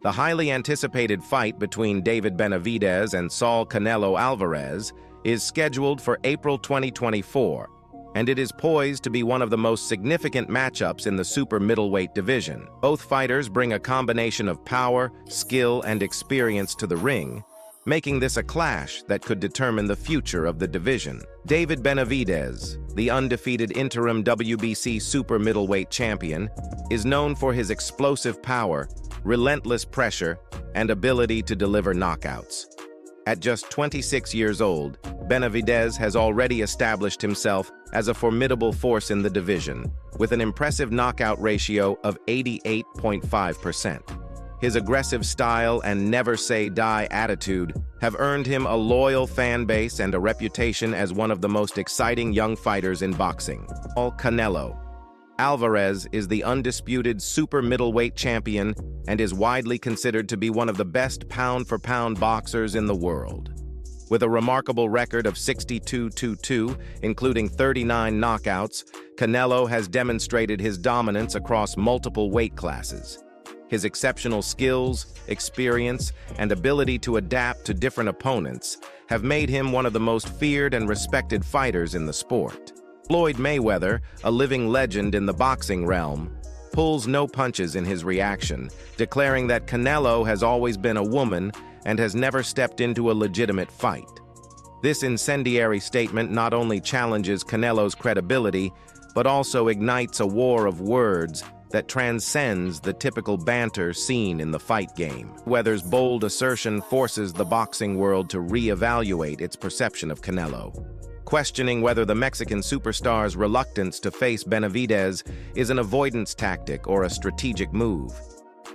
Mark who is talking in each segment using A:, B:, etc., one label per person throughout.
A: The highly anticipated fight between David Benavidez and Saul Canelo Alvarez is scheduled for April 2024, and it is poised to be one of the most significant matchups in the super middleweight division. Both fighters bring a combination of power, skill, and experience to the ring, making this a clash that could determine the future of the division. David Benavidez, the undefeated interim WBC super middleweight champion, is known for his explosive power, relentless pressure, and ability to deliver knockouts. At just 26 years old, Benavidez has already established himself as a formidable force in the division, with an impressive knockout ratio of 88.5%. His aggressive style and never-say-die attitude have earned him a loyal fan base and a reputation as one of the most exciting young fighters in boxing. Canelo Alvarez is the undisputed super middleweight champion and is widely considered to be one of the best pound-for-pound boxers in the world. With a remarkable record of 62-2, including 39 knockouts, Canelo has demonstrated his dominance across multiple weight classes. His exceptional skills, experience, and ability to adapt to different opponents have made him one of the most feared and respected fighters in the sport. Floyd Mayweather, a living legend in the boxing realm, pulls no punches in his reaction, declaring that Canelo has always been a woman and has never stepped into a legitimate fight. This incendiary statement not only challenges Canelo's credibility, but also ignites a war of words that transcends the typical banter seen in the fight game. Mayweather's bold assertion forces the boxing world to re-evaluate its perception of Canelo, questioning whether the Mexican superstar's reluctance to face Benavidez is an avoidance tactic or a strategic move.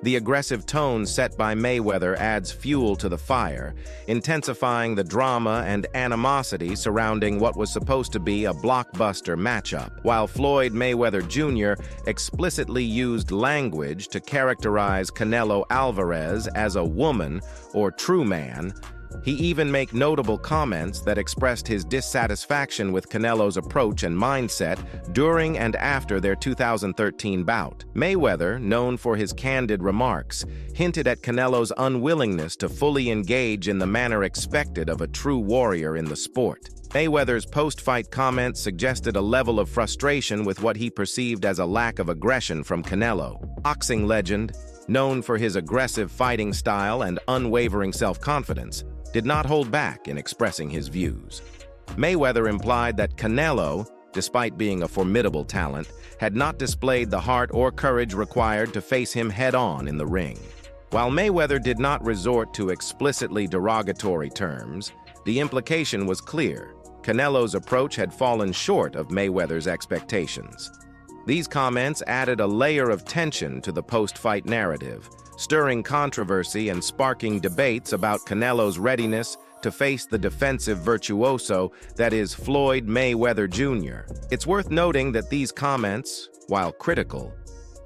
A: The aggressive tone set by Mayweather adds fuel to the fire, intensifying the drama and animosity surrounding what was supposed to be a blockbuster matchup. While Floyd Mayweather Jr. explicitly used language to characterize Canelo Alvarez as a woman or true man, he even made notable comments that expressed his dissatisfaction with Canelo's approach and mindset during and after their 2013 bout. Mayweather, known for his candid remarks, hinted at Canelo's unwillingness to fully engage in the manner expected of a true warrior in the sport. Mayweather's post-fight comments suggested a level of frustration with what he perceived as a lack of aggression from Canelo. Boxing legend, known for his aggressive fighting style and unwavering self-confidence, did not hold back in expressing his views. Mayweather implied that Canelo, despite being a formidable talent, had not displayed the heart or courage required to face him head-on in the ring. While Mayweather did not resort to explicitly derogatory terms, the implication was clear. Canelo's approach had fallen short of Mayweather's expectations. These comments added a layer of tension to the post-fight narrative, stirring controversy and sparking debates about Canelo's readiness to face the defensive virtuoso that is Floyd Mayweather Jr. It's worth noting that these comments, while critical,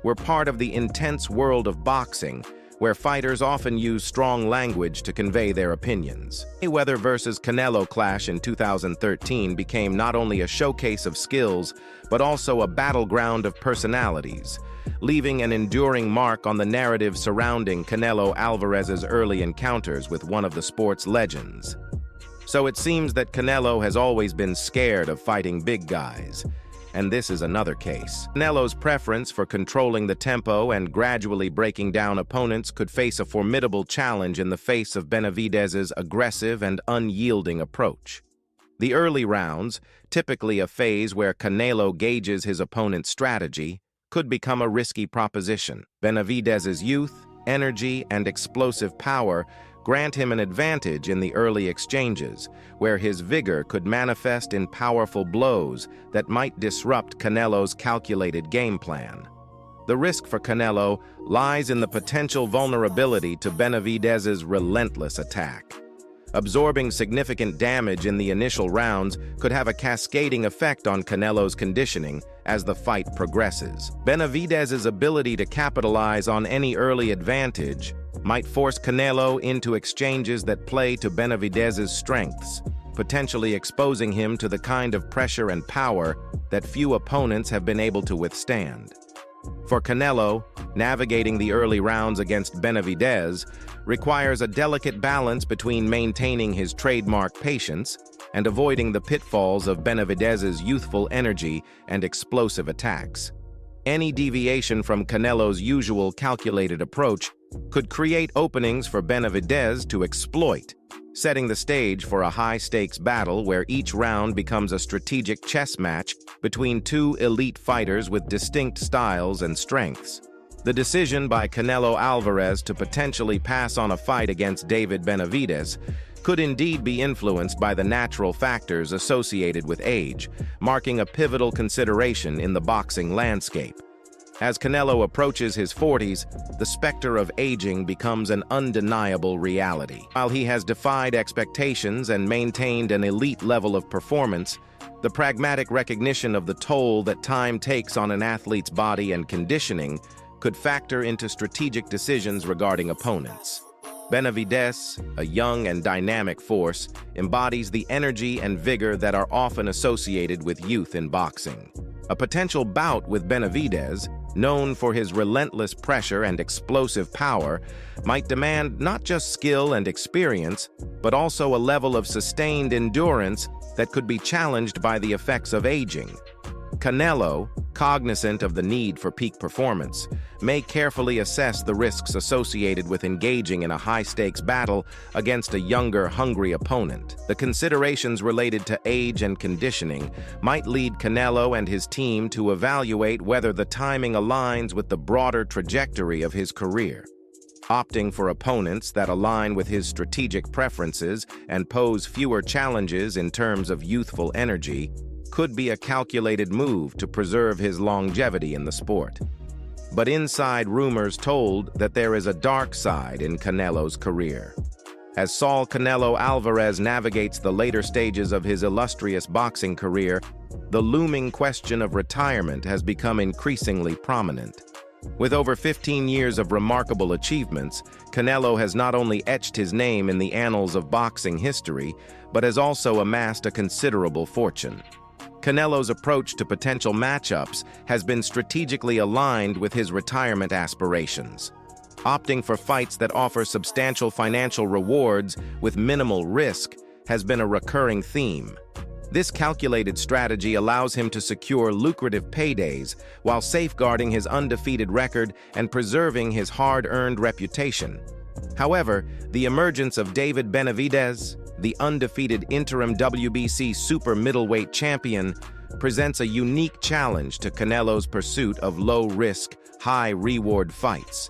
A: were part of the intense world of boxing, where fighters often use strong language to convey their opinions. Mayweather versus Canelo clash in 2013 became not only a showcase of skills, but also a battleground of personalities, leaving an enduring mark on the narrative surrounding Canelo Alvarez's early encounters with one of the sport's legends. So it seems that Canelo has always been scared of fighting big guys, and this is another case. Canelo's preference for controlling the tempo and gradually breaking down opponents could face a formidable challenge in the face of Benavidez's aggressive and unyielding approach. The early rounds, typically a phase where Canelo gauges his opponent's strategy, could become a risky proposition. Benavidez's youth, energy, and explosive power grant him an advantage in the early exchanges, where his vigor could manifest in powerful blows that might disrupt Canelo's calculated game plan. The risk for Canelo lies in the potential vulnerability to Benavidez's relentless attack. Absorbing significant damage in the initial rounds could have a cascading effect on Canelo's conditioning as the fight progresses. Benavidez's ability to capitalize on any early advantage might force Canelo into exchanges that play to Benavidez's strengths, potentially exposing him to the kind of pressure and power that few opponents have been able to withstand. For Canelo, Navigating the early rounds against Benavidez requires a delicate balance between maintaining his trademark patience and avoiding the pitfalls of Benavidez's youthful energy and explosive attacks. Any deviation from Canelo's usual calculated approach could create openings for Benavidez to exploit, setting the stage for a high-stakes battle where each round becomes a strategic chess match between two elite fighters with distinct styles and strengths. The decision by Canelo Alvarez to potentially pass on a fight against David Benavidez could indeed be influenced by the natural factors associated with age, marking a pivotal consideration in the boxing landscape. As Canelo approaches his 40s, the specter of aging becomes an undeniable reality. While he has defied expectations and maintained an elite level of performance, the pragmatic recognition of the toll that time takes on an athlete's body and conditioning could factor into strategic decisions regarding opponents. Benavidez, a young and dynamic force, embodies the energy and vigor that are often associated with youth in boxing. A potential bout with Benavidez, known for his relentless pressure and explosive power, might demand not just skill and experience, but also a level of sustained endurance that could be challenged by the effects of aging. Canelo, cognizant of the need for peak performance, may carefully assess the risks associated with engaging in a high-stakes battle against a younger, hungry opponent. The considerations related to age and conditioning might lead Canelo and his team to evaluate whether the timing aligns with the broader trajectory of his career. Opting for opponents that align with his strategic preferences and pose fewer challenges in terms of youthful energy could be a calculated move to preserve his longevity in the sport. But inside rumors told that there is a dark side in Canelo's career. As Saul Canelo Alvarez navigates the later stages of his illustrious boxing career, the looming question of retirement has become increasingly prominent. With over 15 years of remarkable achievements, Canelo has not only etched his name in the annals of boxing history, but has also amassed a considerable fortune. Canelo's approach to potential matchups has been strategically aligned with his retirement aspirations. Opting for fights that offer substantial financial rewards with minimal risk has been a recurring theme. This calculated strategy allows him to secure lucrative paydays while safeguarding his undefeated record and preserving his hard-earned reputation. However, the emergence of David Benavidez, the undefeated interim WBC super middleweight champion, presents a unique challenge to Canelo's pursuit of low-risk, high-reward fights.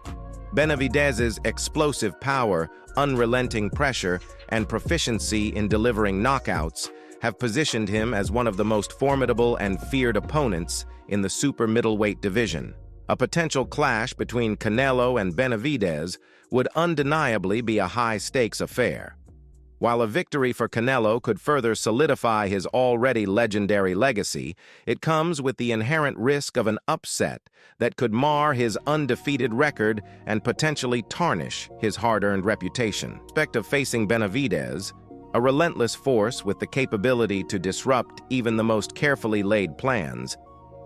A: Benavidez's explosive power, unrelenting pressure, and proficiency in delivering knockouts have positioned him as one of the most formidable and feared opponents in the super middleweight division. A potential clash between Canelo and Benavidez would undeniably be a high-stakes affair. While a victory for Canelo could further solidify his already legendary legacy, it comes with the inherent risk of an upset that could mar his undefeated record and potentially tarnish his hard-earned reputation. The prospect of facing Benavidez, a relentless force with the capability to disrupt even the most carefully laid plans,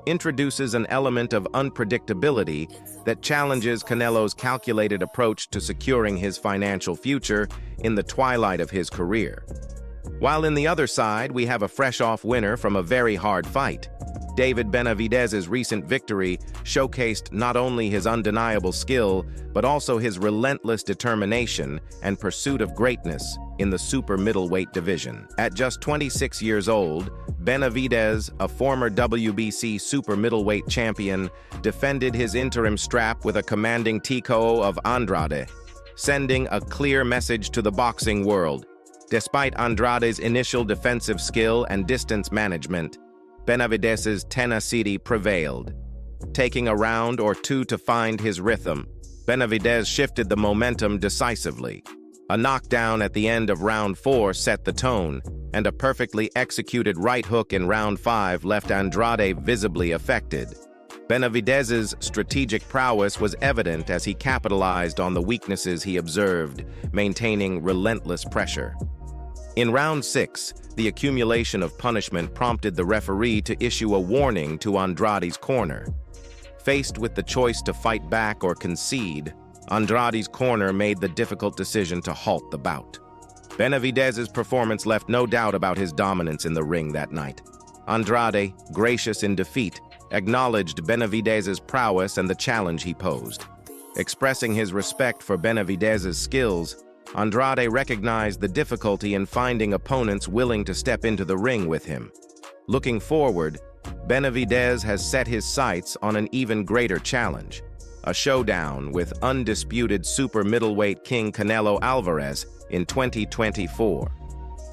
A: introduces an element of unpredictability that challenges Canelo's calculated approach to securing his financial future in the twilight of his career. While in the other side, we have a fresh-off winner from a very hard fight. David Benavidez's recent victory showcased not only his undeniable skill, but also his relentless determination and pursuit of greatness in the super middleweight division. At just 26 years old, Benavidez, a former WBC super middleweight champion, defended his interim strap with a commanding TKO of Andrade, sending a clear message to the boxing world. Despite Andrade's initial defensive skill and distance management, Benavidez's tenacity prevailed. Taking a round or two to find his rhythm, Benavidez shifted the momentum decisively. A knockdown at the end of round 4 set the tone, and a perfectly executed right hook in round 5 left Andrade visibly affected. Benavidez's strategic prowess was evident as he capitalized on the weaknesses he observed, maintaining relentless pressure. In round 6, the accumulation of punishment prompted the referee to issue a warning to Andrade's corner. Faced with the choice to fight back or concede, Andrade's corner made the difficult decision to halt the bout. Benavidez's performance left no doubt about his dominance in the ring that night. Andrade, gracious in defeat, acknowledged Benavidez's prowess and the challenge he posed. Expressing his respect for Benavidez's skills, Andrade recognized the difficulty in finding opponents willing to step into the ring with him. Looking forward, Benavidez has set his sights on an even greater challenge, a showdown with undisputed super middleweight king Canelo Alvarez in 2024.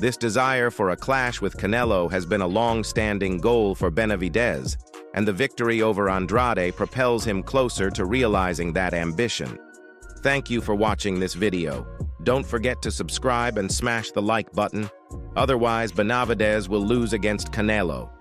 A: This desire for a clash with Canelo has been a long-standing goal for Benavidez, and the victory over Andrade propels him closer to realizing that ambition. Thank you for watching this video. Don't forget to subscribe and smash the like button. Otherwise, Benavidez will lose against Canelo.